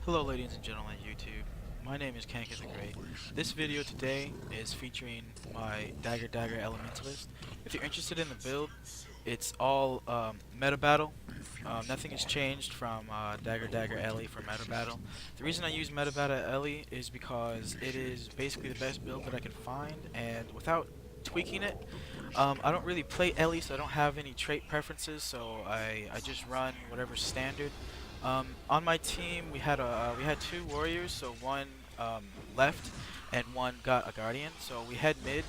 Hello ladies and gentlemen YouTube, my name is Kanka the Great. This video today is featuring my Dagger Elementalist. If you're interested in the build, it's all meta battle. Nothing has changed from Dagger Ellie for meta battle. The reason I use meta battle Ellie is because it is basically the best build that I can find, and without tweaking it, I don't really play Ellie, so I don't have any trait preferences, so I just run whatever's standard. On my team, we had two warriors, so one left and one got a guardian. So we head mid,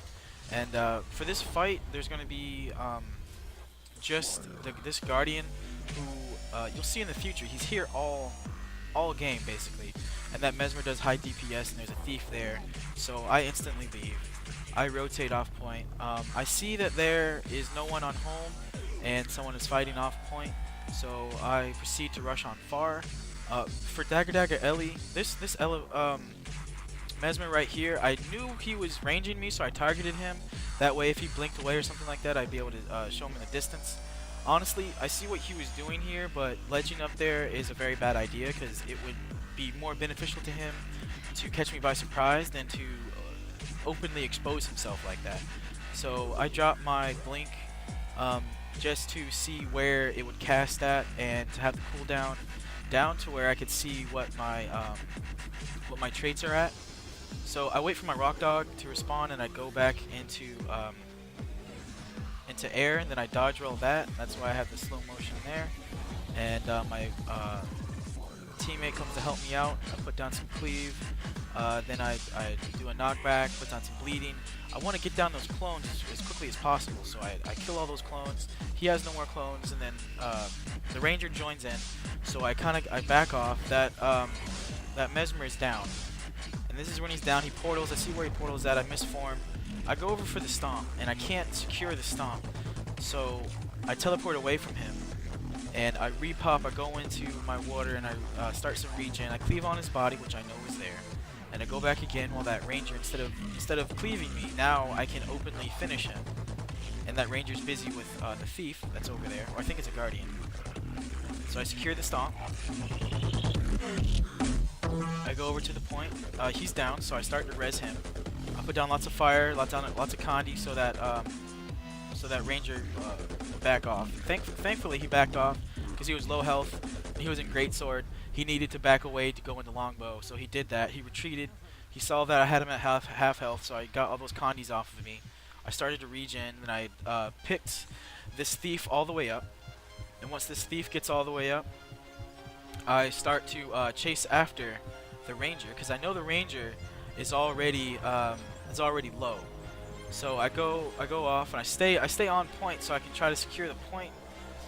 and for this fight, there's going to be just this guardian who you'll see in the future. He's here all game basically, and that Mesmer does high DPS, and there's a thief there, so I instantly leave. I rotate off point. I see that there is no one on home, and someone is fighting off point. So I proceed to rush on far. For Dagger Ellie, this Mesmer right here, I knew he was ranging me, so I targeted him. That way, if he blinked away or something like that, I'd be able to show him in the distance. Honestly, I see what he was doing here, but ledging up there is a very bad idea because it would be more beneficial to him to catch me by surprise than to openly expose himself like that. So I dropped my blink just to see where it would cast at, and to have the cooldown down to where I could see what my traits are at. So I wait for my rock dog to respawn, and I go back into air, and then I dodge roll that. That's why I have the slow motion there. And my teammate comes to help me out. I put down some cleave. Then I do a knockback, put down some bleeding. I want to get down those clones as quickly as possible, so I kill all those clones. He has no more clones, and then the ranger joins in. So I back off. That Mesmer is down, and this is when he's down. He portals. I see where he portals at. I misform. I go over for the stomp, and I can't secure the stomp, so I teleport away from him, and I repop. I go into my water, and I start some regen. I cleave on his body, which I know is there. And I go back again while that ranger, instead of cleaving me, now I can openly finish him. And that ranger's busy with the thief that's over there, or I think it's a guardian. So I secure the stomp. I go over to the point. He's down, so I start to res him. I put down lots of fire, lots of Kandi, so that ranger will back off. Thankfully, he backed off because he was low health and he was in greatsword. He needed to back away to go into longbow, so he did that. He retreated. He saw that I had him at half health, so I got all those Kandis off of me. I started to regen, and I picked this thief all the way up. And once this thief gets all the way up, I start to chase after the ranger, because I know the ranger is already low. So I go off, and I stay on point so I can try to secure the point.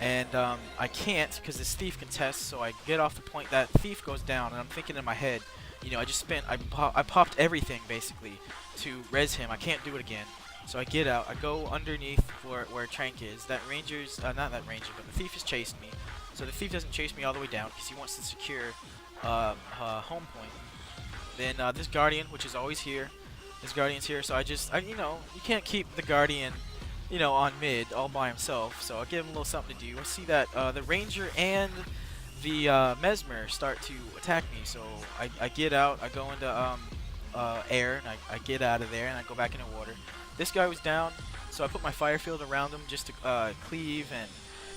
And I can't because this thief contests, so I get off the point. That thief goes down, and I'm thinking in my head, you know, I popped everything basically to res him. I can't do it again. So I get out, I go underneath where Trank is. That ranger's, not that ranger, but the thief has chased me. So the thief doesn't chase me all the way down because he wants to secure home point. Then this guardian, which is always here, this guardian's here, so you know, you can't keep the guardian, you know, on mid all by himself, so I'll give him a little something to do. I see that the ranger and the Mesmer start to attack me, so I get out, I go into air, and I get out of there, and I go back into water. This guy was down, so I put my fire field around him just to cleave, and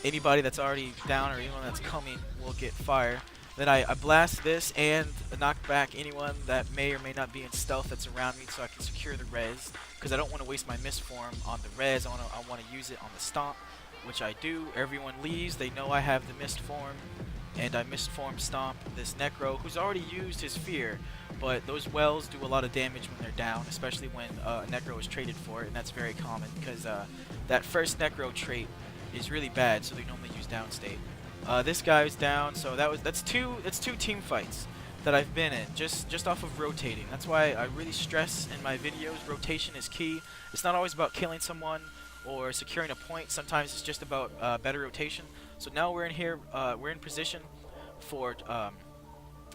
anybody that's already down or anyone that's coming will get fire. Then I blast this and knock back anyone that may or may not be in stealth that's around me, so I can secure the res, because I don't want to waste my misform on the res. I want to use it on the stomp, which I do. Everyone leaves. They know I have the mist form, and I misform stomp this necro, who's already used his fear, but those wells do a lot of damage when they're down, especially when necro is traded for it, and that's very common because that first necro trait is really bad, so they normally use downstate. This guy is down, so that's two team fights that I've been in just off of rotating. That's why I really stress in my videos, rotation is key. It's not always about killing someone or securing a point. Sometimes it's just about better rotation. So now we're in here, we're in position for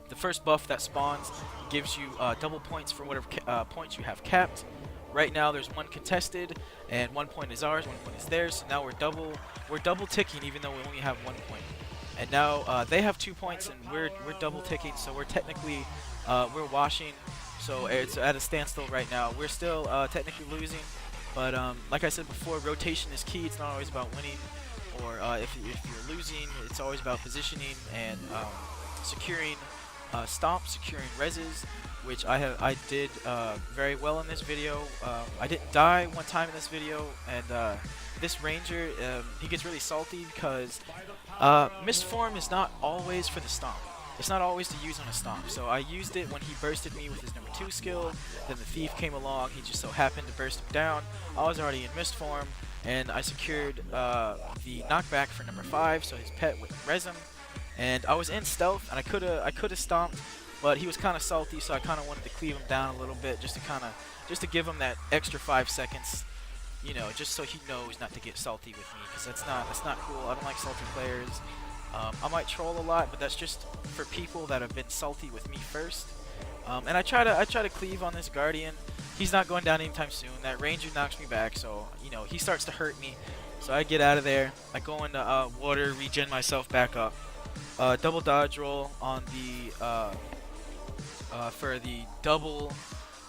the first buff that spawns. Gives you double points for whatever points you have capped. Right now there's one contested, and 1 point is ours, 1 point is theirs. So now we're double ticking, even though we only have 1 point. and now they have 2 points and we're double ticking, so we're technically we're washing, so it's at a standstill right now. We're still technically losing, but like I said before, rotation is key. It's not always about winning, or if you're losing, it's always about positioning and securing stomp, securing reses, which I did very well in this video. I didn't die one time in this video, and this ranger, he gets really salty because missed form is not always for the stomp. It's not always to use on a stomp. So I used it when he bursted me with his number 2 skill. Then the thief came along. He just so happened to burst him down. I was already in missed form, and I secured the knockback for number 5, so his pet would res him. And I was in stealth, and I could have stomped, but he was kind of salty, so I kind of wanted to cleave him down a little bit, just to give him that extra 5 seconds, you know, just so he knows not to get salty with me, because that's not cool. I don't like salty players. I might troll a lot, but that's just for people that have been salty with me first. And I try to cleave on this guardian. He's not going down anytime soon. That ranger knocks me back, so you know he starts to hurt me. So I get out of there. I go into water, regen myself back up. Double dodge roll on the for the double.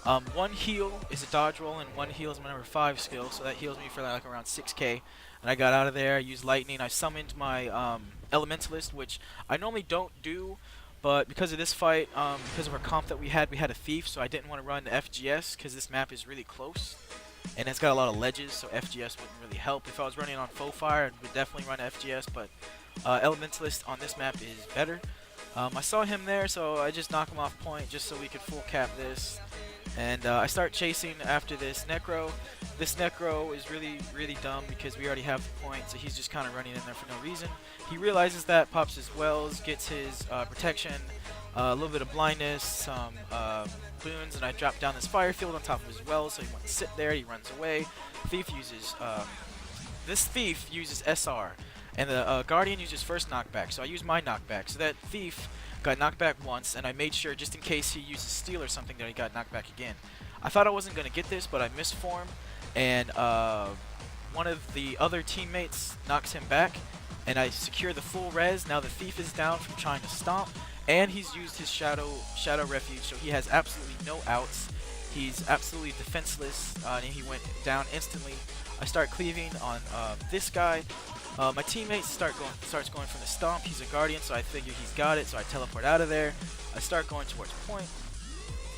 1 heal is a dodge roll, and 1 heal is my number 5 skill, so that heals me for like around 6k. And I got out of there. I used lightning. I summoned my Elementalist, which I normally don't do, but because of this fight, because of our comp that we had a thief, so I didn't want to run FGS because this map is really close and it's got a lot of ledges, so FGS wouldn't really help. If I was running on faux fire, I would definitely run FGS, but Elementalist on this map is better. I saw him there, so I just knock him off point just so we could full cap this. And I start chasing after this Necro. This Necro is really dumb because we already have the point, so he's just kind of running in there for no reason. He realizes that, pops his wells, gets his protection, a little bit of blindness, some boons, and I drop down this fire field on top of his wells, so he wants to sit there. He runs away. Thief uses this thief uses SR, and the guardian uses first knockback. So I use my knockback, so that thief got knocked back once, and I made sure just in case he uses steal or something that he got knocked back again. I thought I wasn't going to get this, but I missed form, and one of the other teammates knocks him back, and I secure the full res. Now the thief is down from trying to stomp, and he's used his shadow refuge, so he has absolutely no outs. He's absolutely defenseless, and he went down instantly. I start cleaving on this guy. My teammate starts going from the stomp. He's a guardian, so I figure he's got it, so I teleport out of there. I start going towards point.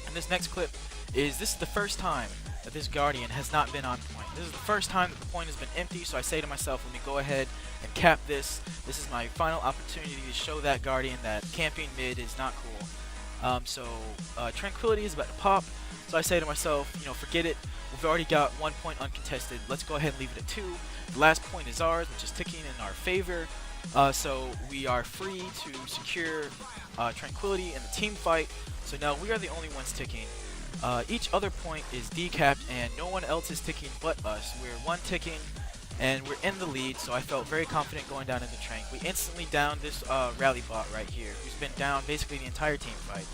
And this next clip is, this is the first time that this guardian has not been on point. This is the first time that the point has been empty, so I say to myself, let me go ahead and cap this. This is my final opportunity to show that guardian that camping mid is not cool. Tranquility is about to pop, so I say to myself, you know, forget it. We've already got 1 point uncontested. Let's go ahead and leave it at 2. The last point is ours, which is ticking in our favor. So we are free to secure Tranquility in the team fight. So now we are the only ones ticking. Each other point is decapped, and no one else is ticking but us. We're 1 ticking, and we're in the lead, so I felt very confident going down into Trank. We instantly downed this rally bot right here, who's been down basically the entire team fight.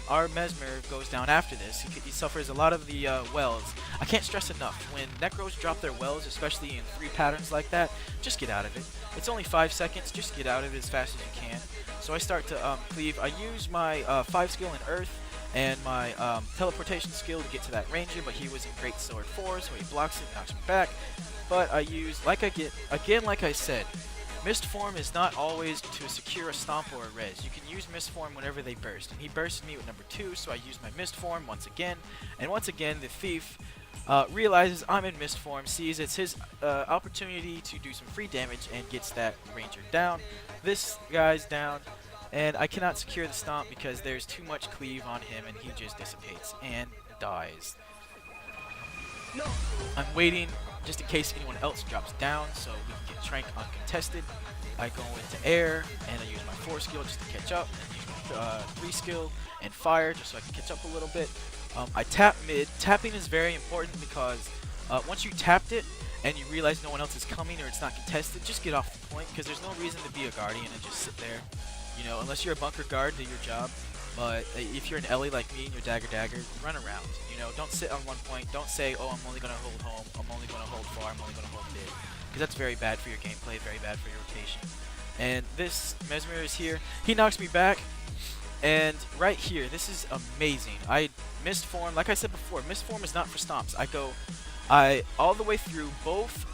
Our Mesmer goes down after this. He suffers a lot of the wells. I can't stress enough, when Necros drop their wells, especially in 3 patterns like that, just get out of it. It's only 5 seconds, just get out of it as fast as you can. So I start to cleave. I use my 5 skill in Earth and my teleportation skill to get to that ranger, but he was in Great Sword 4, so he blocks it, knocks me back. But I use, like I said, missed form is not always to secure a stomp or a res. You can use missed form whenever they burst, and he bursted me with number 2, so I used my missed form once again. And once again, the thief realizes I'm in missed form, sees it's his opportunity to do some free damage, and gets that ranger down. This guy's down, and I cannot secure the stomp because there's too much cleave on him, and he just dissipates and dies. I'm waiting just in case anyone else drops down, so we can get Trank uncontested. I go into air, and I use my 4 skill just to catch up, and use my 3 skill and fire just so I can catch up a little bit. I tap mid. Tapping is very important because once you tapped it and you realize no one else is coming or it's not contested, just get off the point, because there's no reason to be a guardian and just sit there. You know, unless you're a bunker guard, do your job. But if you're an Ellie like me and you're dagger, run around. You know, don't sit on 1 point. Don't say, oh, I'm only going to hold home, I'm only going to hold far, I'm only going to hold mid. Because that's very bad for your gameplay, very bad for your rotation. And this Mesmer is here. He knocks me back. And right here, this is amazing. I missed form. Like I said before, missed form is not for stomps. I all the way through both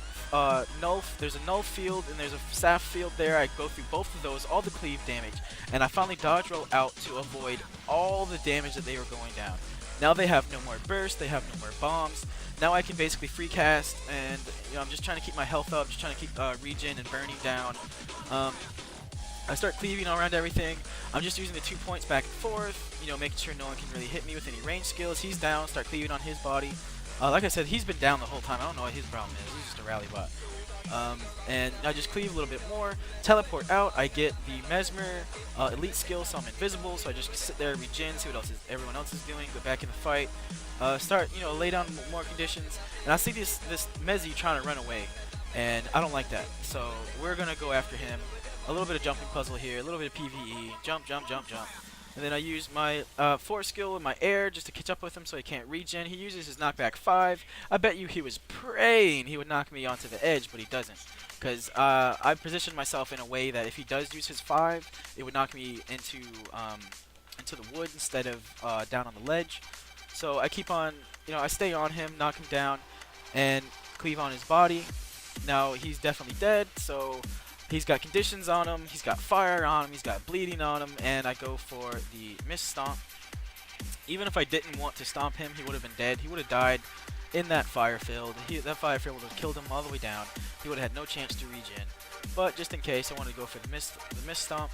null. There's a null field and there's a sap field there. I go through both of those, all the cleave damage, and I finally dodge roll out to avoid all the damage that they were going down. Now they have no more burst. They have no more bombs. Now I can basically free cast, and I'm just trying to keep my health up, just trying to keep regen and burning down. I start cleaving around everything. I'm just using the 2 points back and forth, making sure no one can really hit me with any range skills. He's down, start cleaving on his body. Like I said, he's been down the whole time. I don't know what his problem is. He's just a rally bot. And I just cleave a little bit more, teleport out. I get the Mesmer elite skill, so I'm invisible. So I just sit there, regen, see what everyone else is doing, go back in the fight, start, lay down more conditions. And I see this Mezzy trying to run away, and I don't like that. So we're gonna go after him. A little bit of jumping puzzle here, a little bit of PvE, jump, jump, jump, jump. And then I use my force skill in my air just to catch up with him so he can't regen. He uses his knockback 5. I bet you he was praying he would knock me onto the edge, but he doesn't. Because I positioned myself in a way that if he does use his 5, it would knock me into the wood instead of down on the ledge. So I keep on, I stay on him, knock him down, and cleave on his body. Now he's definitely dead, so he's got conditions on him, he's got fire on him, he's got bleeding on him, and I go for the miss stomp. Even if I didn't want to stomp him, he would have been dead. He would have died in that fire field. That fire field would have killed him all the way down. He would have had no chance to regen. But just in case, I wanted to go for the miss stomp.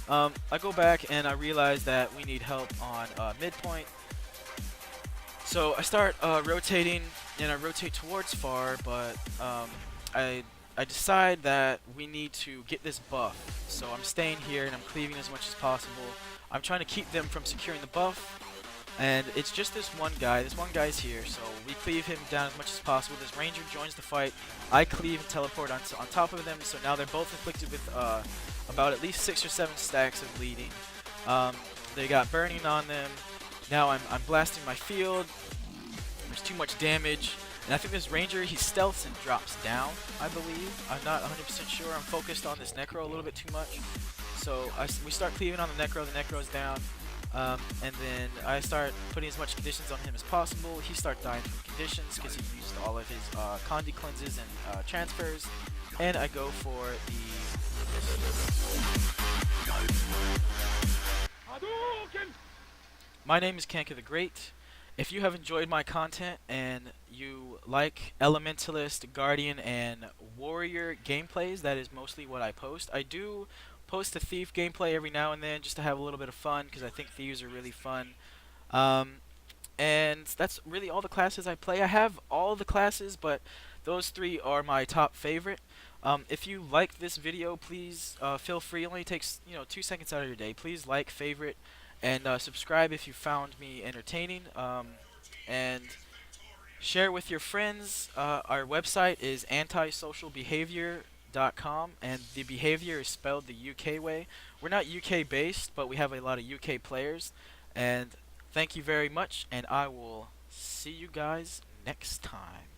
I go back and I realize that we need help on midpoint. So I start rotating, and I rotate towards far, but I decide that we need to get this buff. So I'm staying here and I'm cleaving as much as possible. I'm trying to keep them from securing the buff. And it's just this one guy. This one guy's here, so we cleave him down as much as possible. This ranger joins the fight. I cleave and teleport on top of them, so now they're both inflicted with about at least 6 or 7 stacks of bleeding. They got burning on them. Now I'm blasting my field. There's too much damage. And I think this ranger, he stealths and drops down, I believe. I'm not 100% sure. I'm focused on this necro a little bit too much. So we start cleaving on the necro's down. And then I start putting as much conditions on him as possible. He starts dying from conditions because he used all of his Condi cleanses and transfers. And I go for the... My name is Kanka the Great. If you have enjoyed my content and you like Elementalist, Guardian, and Warrior gameplays, that is mostly what I post. I do post a Thief gameplay every now and then just to have a little bit of fun because I think Thieves are really fun. And that's really all the classes I play. I have all the classes, but those 3 are my top favorite. If you like this video, please feel free. It only takes 2 seconds out of your day. Please like, favorite, and subscribe if you found me entertaining, and share with your friends. Our website is antisocialbehavior.com, and the behavior is spelled the UK way. We're not UK based, but we have a lot of UK players, and thank you very much, and I will see you guys next time.